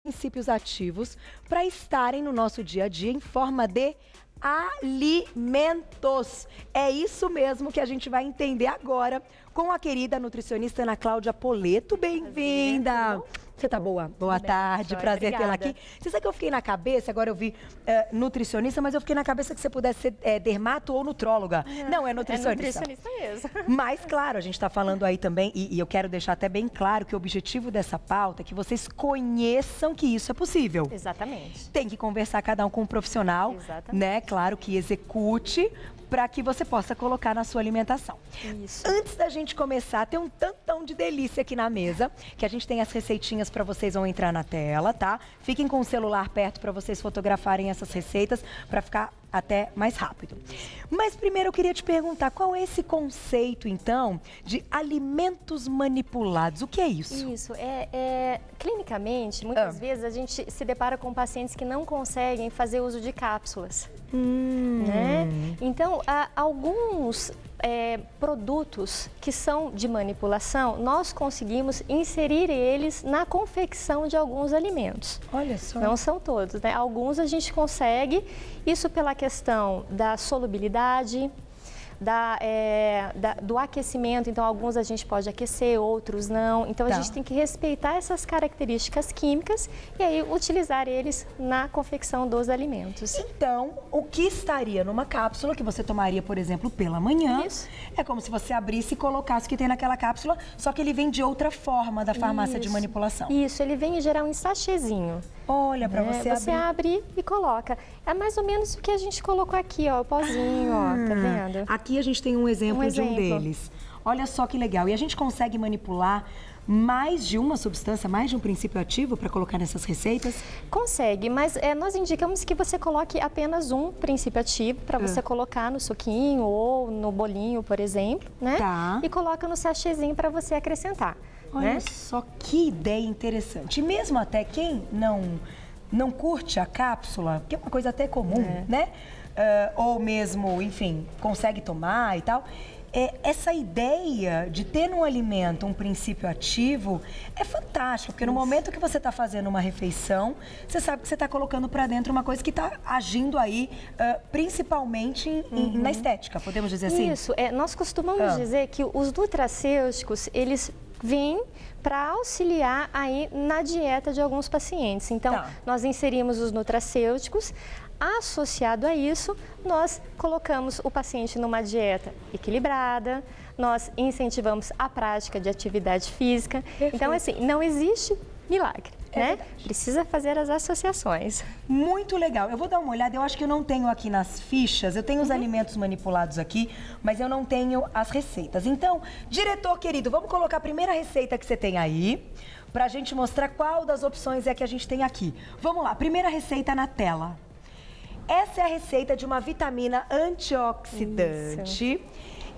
princípios ativos para estarem no nosso dia a dia em forma de alimentos. É isso mesmo que a gente vai entender agora com a querida nutricionista Ana Cláudia Poleto. Bem-vinda! Você tá boa? Boa tarde, prazer tê-la aqui. Você sabe que eu fiquei na cabeça, agora eu vi nutricionista, mas eu fiquei na cabeça que você pudesse ser dermato ou nutróloga. Não, é nutricionista. É nutricionista mesmo. Mas, claro, a gente está falando aí também, e eu quero deixar até bem claro que o objetivo dessa pauta é que vocês conheçam que isso é possível. Exatamente. Tem que conversar cada um com um profissional, né? Claro, que execute para que você possa colocar na sua alimentação. Isso. Antes da gente começar, tem um tantão de delícia aqui na mesa, que a gente tem as receitinhas para vocês, vão entrar na tela, tá? Fiquem com o celular perto para vocês fotografarem essas receitas, para ficar até mais rápido. Mas primeiro eu queria te perguntar, qual é esse conceito, então, de alimentos manipulados? O que é isso? Isso, clinicamente, muitas vezes a gente se depara com pacientes que não conseguem fazer uso de cápsulas, né? Então, há alguns produtos que são de manipulação, nós conseguimos inserir eles na confecção de alguns alimentos. Olha só. Não são todos, né? Alguns a gente consegue, isso pela questão da solubilidade, do aquecimento, então alguns a gente pode aquecer, outros não. Então a gente tem que respeitar essas características químicas e aí utilizar eles na confecção dos alimentos. Então, o que estaria numa cápsula que você tomaria, por exemplo, pela manhã, é como se você abrisse e colocasse o que tem naquela cápsula, só que ele vem de outra forma da farmácia de manipulação. Isso, ele vem em geral em sachêzinho. Olha, para você abrir. Você abre e coloca. É mais ou menos o que a gente colocou aqui, ó, o pozinho, ó, tá vendo? Aqui a gente tem um exemplo de um deles. Olha só que legal. E a gente consegue manipular mais de uma substância, mais de um princípio ativo para colocar nessas receitas? Consegue, mas nós indicamos que você coloque apenas um princípio ativo para você colocar no suquinho ou no bolinho, por exemplo, né? E coloca no sachêzinho para você acrescentar. Olha só que ideia interessante. E mesmo até quem não curte a cápsula, que é uma coisa até comum, né? Ou mesmo, enfim, consegue tomar e tal. Essa ideia de ter no alimento um princípio ativo é fantástica, porque no momento que você está fazendo uma refeição, você sabe que você está colocando para dentro uma coisa que está agindo aí, principalmente na estética, podemos dizer assim? Isso, nós costumamos dizer que os nutracêuticos, eles vêm para auxiliar aí na dieta de alguns pacientes. Então, nós inserimos os nutracêuticos. Associado a isso, nós colocamos o paciente numa dieta equilibrada, nós incentivamos a prática de atividade física. Então, assim, não existe milagre, né? Precisa fazer as associações. Muito legal. Eu vou dar uma olhada, eu acho que eu não tenho aqui nas fichas, eu tenho os alimentos manipulados aqui, mas eu não tenho as receitas. Então, diretor querido, vamos colocar a primeira receita que você tem aí, pra gente mostrar qual das opções é que a gente tem aqui. Vamos lá, primeira receita na tela. Essa é a receita de uma vitamina antioxidante.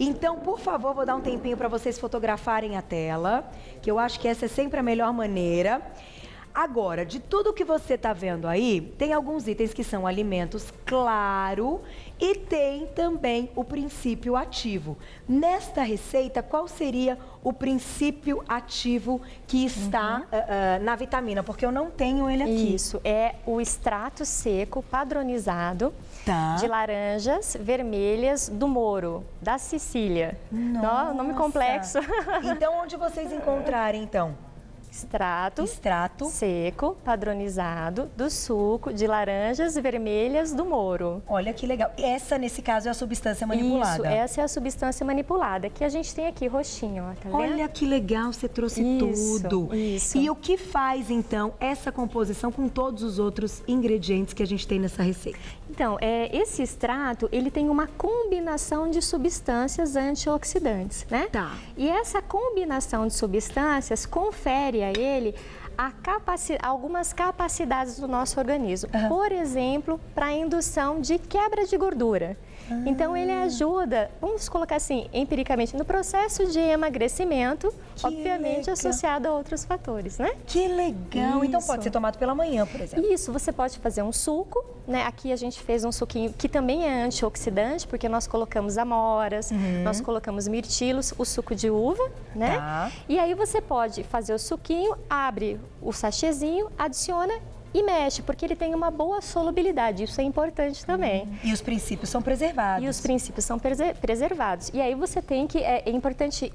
Então, por favor, vou dar um tempinho para vocês fotografarem a tela, que eu acho que essa é sempre a melhor maneira. Agora, de tudo que você está vendo aí, tem alguns itens que são alimentos, claro, e tem também o princípio ativo. Nesta receita, qual seria o princípio ativo que está na vitamina? Porque eu não tenho ele aqui. Isso, é o extrato seco padronizado de laranjas vermelhas do Moro, da Sicília. Nossa. Nome complexo. Então, onde vocês encontrarem, então? Extrato seco, padronizado, do suco de laranjas vermelhas do Moro. Olha que legal. Essa, nesse caso, é a substância manipulada. Isso, essa é a substância manipulada, que a gente tem aqui, roxinho, ó, tá vendo? Olha que legal, você trouxe tudo. Isso. E o que faz, então, essa composição com todos os outros ingredientes que a gente tem nessa receita? Então, esse extrato, ele tem uma combinação de substâncias antioxidantes, né? E essa combinação de substâncias confere a ele algumas capacidades do nosso organismo. Por exemplo, para a indução de quebra de gordura. Então, ele ajuda, vamos colocar assim, empiricamente, no processo de emagrecimento, obviamente associado a outros fatores, né? Que legal! Isso. Então, pode ser tomado pela manhã, por exemplo. Isso, você pode fazer um suco, né? Aqui a gente fez um suquinho que também é antioxidante, porque nós colocamos amoras, nós colocamos mirtilos, o suco de uva, né? E aí você pode fazer o suquinho, abre o sachêzinho, adiciona e mexe, porque ele tem uma boa solubilidade, isso é importante também. E os princípios são preservados. E os princípios são preservados. E aí você tem que, é importante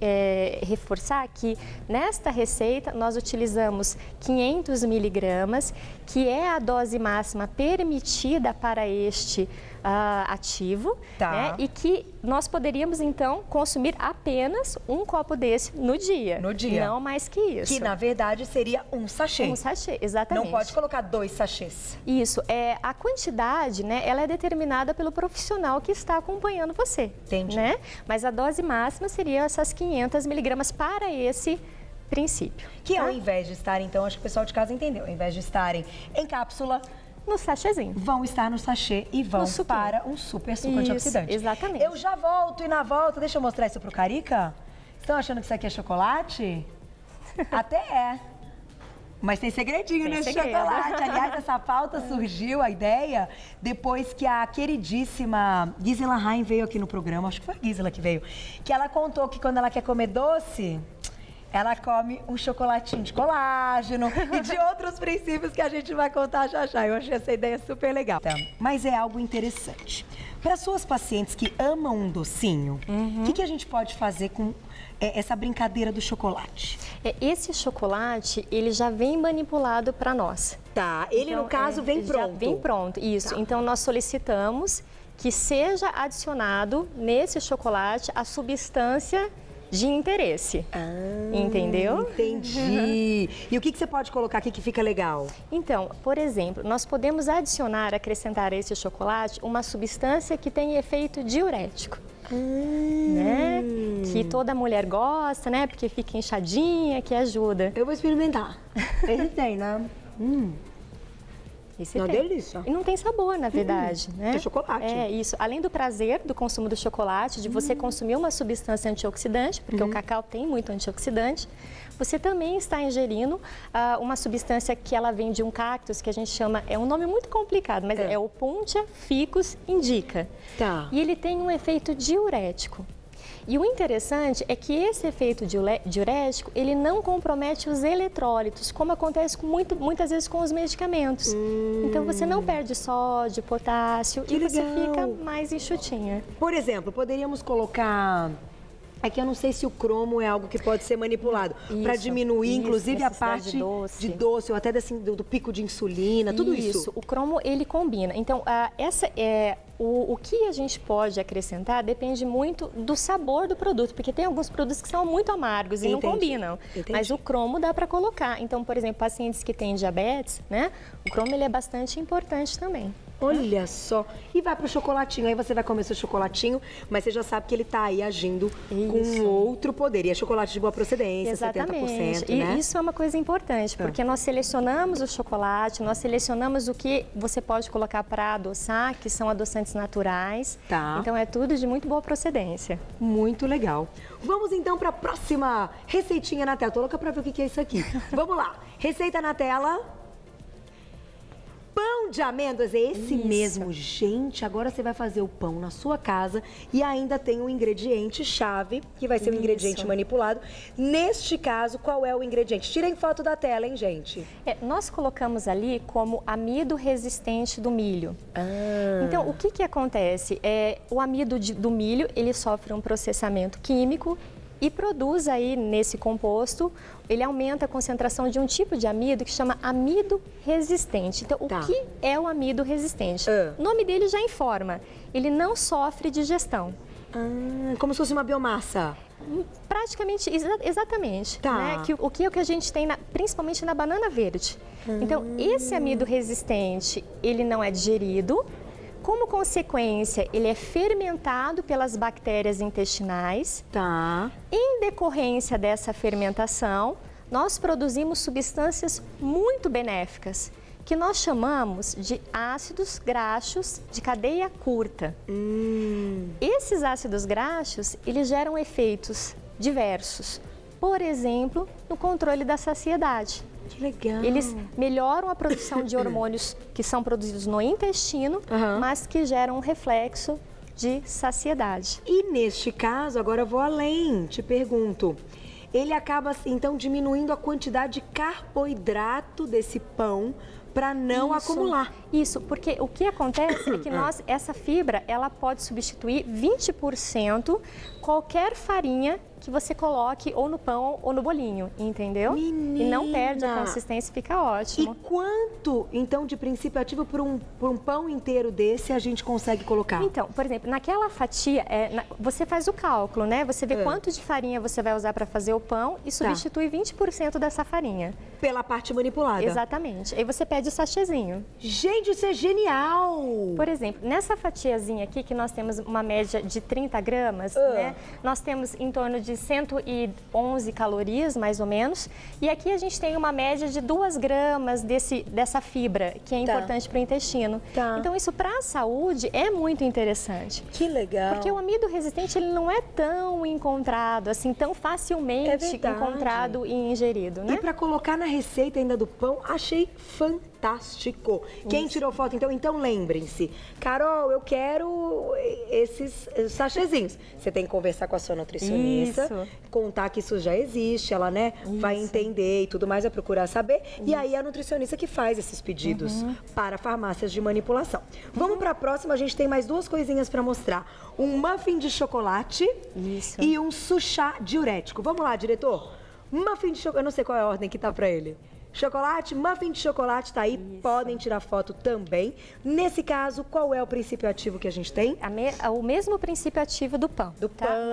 reforçar que nesta receita nós utilizamos 500 miligramas, que é a dose máxima permitida para este ativo, né? E que nós poderíamos então consumir apenas um copo desse no dia. No dia. Não mais que isso. Que na verdade seria um sachê. Um sachê, exatamente. Não pode colocar 2 sachês. Isso, a quantidade, né, ela é determinada pelo profissional que está acompanhando você. Entendi. Né? Mas a dose máxima seria essas 500 miligramas para esse princípio. Que ao invés de estarem, então, acho que o pessoal de casa entendeu, ao invés de estarem em cápsula, no sachêzinho. Vão estar no sachê e vão para um super suco antioxidante. Exatamente. Eu já volto e na volta, deixa eu mostrar isso pro Carica. Estão achando que isso aqui é chocolate? Até é. Mas tem segredinho nesse chocolate. Aliás, essa pauta surgiu, a ideia, depois que a queridíssima Gisela Rain veio aqui no programa, acho que foi a Gisela que veio, que ela contou que quando ela quer comer doce, ela come um chocolatinho de colágeno e de outros princípios que a gente vai contar já já. Eu achei essa ideia super legal. Mas é algo interessante. Para suas pacientes que amam um docinho, o que a gente pode fazer com essa brincadeira do chocolate? Esse chocolate, ele já vem manipulado para nós. Tá, ele então, no caso vem pronto. Já vem pronto, isso. Tá. Então nós solicitamos que seja adicionado nesse chocolate a substância de interesse. Entendeu? Entendi. E o que você pode colocar aqui que fica legal? Então, por exemplo, nós podemos acrescentar a esse chocolate uma substância que tem efeito diurético. Né? Que toda mulher gosta, né? Porque fica inchadinha, que ajuda. Eu vou experimentar. Esse tem, né? Esse é uma delícia. E não tem sabor, na verdade, né? É chocolate. É isso. Além do prazer do consumo do chocolate, de você consumir uma substância antioxidante, porque o cacau tem muito antioxidante, você também está ingerindo uma substância que ela vem de um cactus, que a gente chama, é um nome muito complicado, mas é o Opuntia ficus indica. Tá. E ele tem um efeito diurético. E o interessante é que esse efeito diurético, ele não compromete os eletrólitos, como acontece muitas vezes com os medicamentos. Então, você não perde sódio, potássio e você fica mais enxutinha. Por exemplo, poderíamos colocar... É que eu não sei se o cromo é algo que pode ser manipulado para diminuir, inclusive, a parte de doce ou até do pico de insulina, tudo isso. Isso, o cromo, ele combina. Então, o que a gente pode acrescentar depende muito do sabor do produto, porque tem alguns produtos que são muito amargos e não combinam. Mas o cromo dá para colocar. Então, por exemplo, pacientes que têm diabetes, né? O cromo, ele é bastante importante também. Olha só. E vai pro chocolatinho. Aí você vai comer seu chocolatinho, mas você já sabe que ele tá aí agindo com outro poder. E é chocolate de boa procedência, exatamente. 70%, né? E isso é uma coisa importante, porque nós selecionamos o chocolate, nós selecionamos o que você pode colocar para adoçar, que são adoçantes naturais. Tá. Então é tudo de muito boa procedência. Muito legal. Vamos então para a próxima receitinha na tela. Tô louca para ver o que é isso aqui. Vamos lá. Receita na tela. Pão de amêndoas, é esse mesmo. Gente, agora você vai fazer o pão na sua casa e ainda tem um ingrediente chave, que vai ser um ingrediente manipulado. Neste caso, qual é o ingrediente? Tirem foto da tela, hein, gente? Nós colocamos ali como amido resistente do milho. Então, o que acontece? O amido do milho, ele sofre um processamento químico e produz aí nesse composto, ele aumenta a concentração de um tipo de amido que chama amido resistente. Então, o que é o amido resistente? O nome dele já informa, ele não sofre digestão. Como se fosse uma biomassa. Praticamente, exatamente. Né? O que a gente tem, principalmente na banana verde. Então, esse amido resistente, ele não é digerido. Como consequência, ele é fermentado pelas bactérias intestinais. Em decorrência dessa fermentação, nós produzimos substâncias muito benéficas, que nós chamamos de ácidos graxos de cadeia curta. Esses ácidos graxos, eles geram efeitos diversos. Por exemplo, no controle da saciedade. Que legal. Eles melhoram a produção de hormônios que são produzidos no intestino, mas que geram um reflexo de saciedade. E neste caso, agora eu vou além, te pergunto, ele acaba, assim, então, diminuindo a quantidade de carboidrato desse pão para não acumular. Isso, porque o que acontece é que essa fibra, ela pode substituir 20% qualquer farinha que você coloque ou no pão ou no bolinho, entendeu? Menina. E não perde a consistência, fica ótimo. E quanto, então, de princípio ativo para um pão inteiro desse a gente consegue colocar? Então, por exemplo, naquela fatia, você faz o cálculo, né? Você vê quanto de farinha você vai usar para fazer o pão e substitui 20% dessa farinha. Pela parte manipulada. Exatamente. Aí você pede o sachêzinho. Gente, isso é genial! Por exemplo, nessa fatiazinha aqui, que nós temos uma média de 30 gramas, né? Nós temos em torno de 111 calorias, mais ou menos. E aqui a gente tem uma média de 2 gramas dessa fibra, que é importante para o intestino. Então, isso para a saúde é muito interessante. Que legal! Porque o amido resistente, ele não é tão encontrado, assim, tão facilmente encontrado e ingerido, né? E para colocar na receita ainda do pão, achei fantástico. Quem tirou foto, então lembrem-se. Carol, eu quero esses sachêzinhos. Você tem que conversar com a sua nutricionista, contar que isso já existe, ela, né, vai entender e tudo mais, vai procurar saber. E aí a nutricionista que faz esses pedidos para farmácias de manipulação. Vamos para a próxima, a gente tem mais 2 coisinhas para mostrar. Um muffin de chocolate e um suchá diurético. Vamos lá, diretor? Muffin de chocolate, eu não sei qual é a ordem que tá para ele. Chocolate, muffin de chocolate tá aí, podem tirar foto também. Nesse caso, qual é o princípio ativo que a gente tem? O mesmo princípio ativo do pão.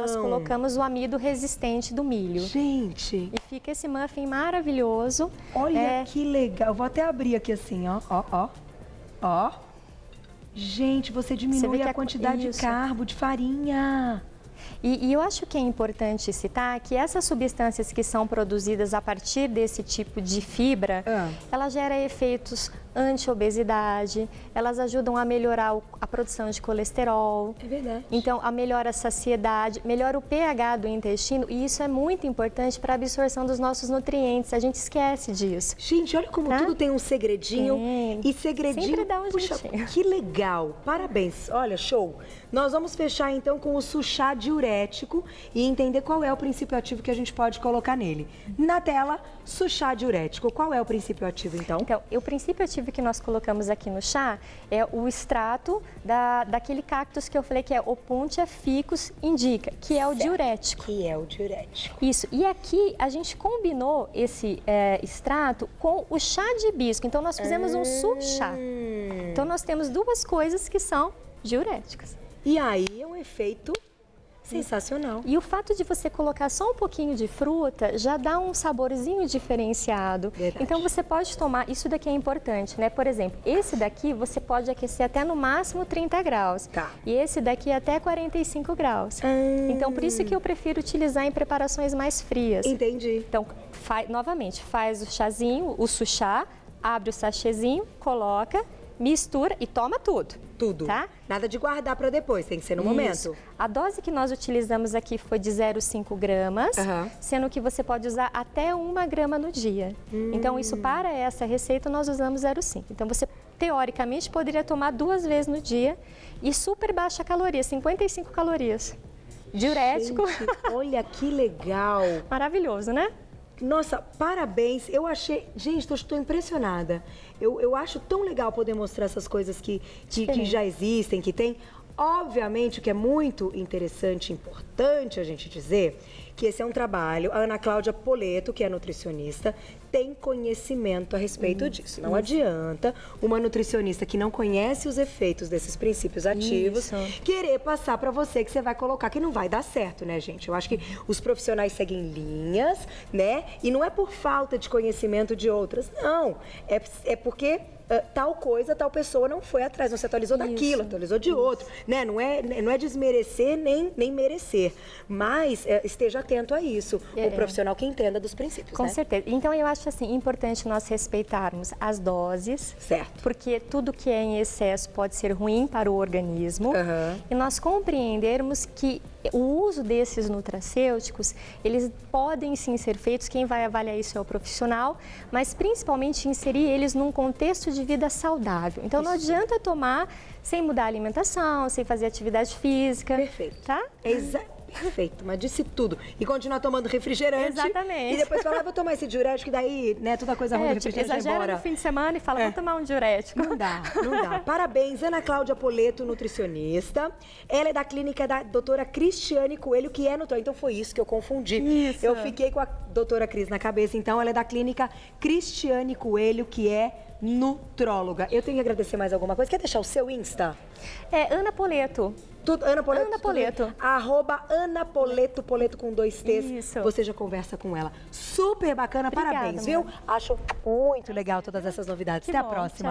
Nós colocamos o amido resistente do milho. Gente! E fica esse muffin maravilhoso. Olha que legal. Eu vou até abrir aqui assim, ó. Gente, você diminui a quantidade de carbo, de farinha. E eu acho que é importante citar que essas substâncias que são produzidas a partir desse tipo de fibra, ela gera efeitos anti-obesidade, elas ajudam a melhorar a produção de colesterol. É verdade. Então, melhora a saciedade, melhora o pH do intestino e isso é muito importante para a absorção dos nossos nutrientes. A gente esquece disso. Gente, olha como tudo tem um segredinho. E segredinho... Sempre dá um jeitinho. Que legal. Parabéns. Olha, show. Nós vamos fechar, então, com o suchá diurético e entender qual é o princípio ativo que a gente pode colocar nele. Na tela, suchá diurético. Qual é o princípio ativo, então? Então, o princípio ativo que nós colocamos aqui no chá é o extrato daquele cactus que eu falei que é Opuntia ficus indica, que é o diurético. Que é o diurético. Isso. E aqui a gente combinou esse extrato com o chá de hibisco. Então, nós fizemos um suchá. Então, nós temos 2 coisas que são diuréticas. E aí é um efeito sensacional. E o fato de você colocar só um pouquinho de fruta já dá um saborzinho diferenciado. Verdade. Então você pode tomar, isso daqui é importante, né? Por exemplo, esse daqui você pode aquecer até no máximo 30 graus. E esse daqui até 45 graus. Então por isso que eu prefiro utilizar em preparações mais frias. Entendi. Então, novamente, faz o chazinho, o suchá, abre o sachêzinho, coloca, mistura e toma tudo. Tudo. Tá? Nada de guardar para depois, tem que ser no momento. A dose que nós utilizamos aqui foi de 0,5 gramas, sendo que você pode usar até 1 grama no dia. Então, isso para essa receita nós usamos 0,5. Então, você teoricamente poderia tomar 2 vezes no dia e super baixa caloria, 55 calorias. Diurético. Gente, olha que legal. Maravilhoso, né? Nossa, parabéns. Eu achei... Gente, estou impressionada. Eu acho tão legal poder mostrar essas coisas que já existem, que tem. Obviamente, o que é muito interessante e importante a gente dizer que esse é um trabalho, a Ana Cláudia Poleto, que é nutricionista, tem conhecimento a respeito disso. Não adianta uma nutricionista que não conhece os efeitos desses princípios ativos querer passar para você que você vai colocar, que não vai dar certo, né, gente? Eu acho que os profissionais seguem linhas, né? E não é por falta de conhecimento de outras, não. É porque tal coisa, tal pessoa não foi atrás, não se atualizou daquilo, atualizou de outro, né? Não é desmerecer nem merecer, mas esteja atento a isso, o profissional que entenda dos princípios, Com certeza. Então, eu acho assim, importante nós respeitarmos as doses, certo? Porque tudo que é em excesso pode ser ruim para o organismo, e nós compreendermos que o uso desses nutracêuticos, eles podem sim ser feitos, quem vai avaliar isso é o profissional, mas principalmente inserir eles num contexto de vida saudável. Então, não adianta tomar sem mudar a alimentação, sem fazer atividade física. Perfeito. Tá? Perfeito, mas disse tudo. E continuar tomando refrigerante. Exatamente. E depois falar, vou tomar esse diurético, e daí, né, toda coisa ruim do refrigerante vai exagera embora. no fim de semana e fala, vou tomar um diurético. Não dá, não dá. Parabéns, Ana Cláudia Poleto, nutricionista. Ela é da clínica da doutora Cristiane Coelho, que é nutróloga. Então foi isso que eu confundi. Isso. Eu fiquei com a doutora Cris na cabeça. Então ela é da clínica Cristiane Coelho, que é nutróloga. Eu tenho que agradecer mais alguma coisa. Quer deixar o seu Insta? É Ana Poleto. Ana Poleto. Ana Poleto. @Ana Poleto, Poleto com 2 T's. Isso. Você já conversa com ela. Super bacana, Obrigada, parabéns, amor. viu? Acho muito legal todas essas novidades. Que Até a bom, próxima.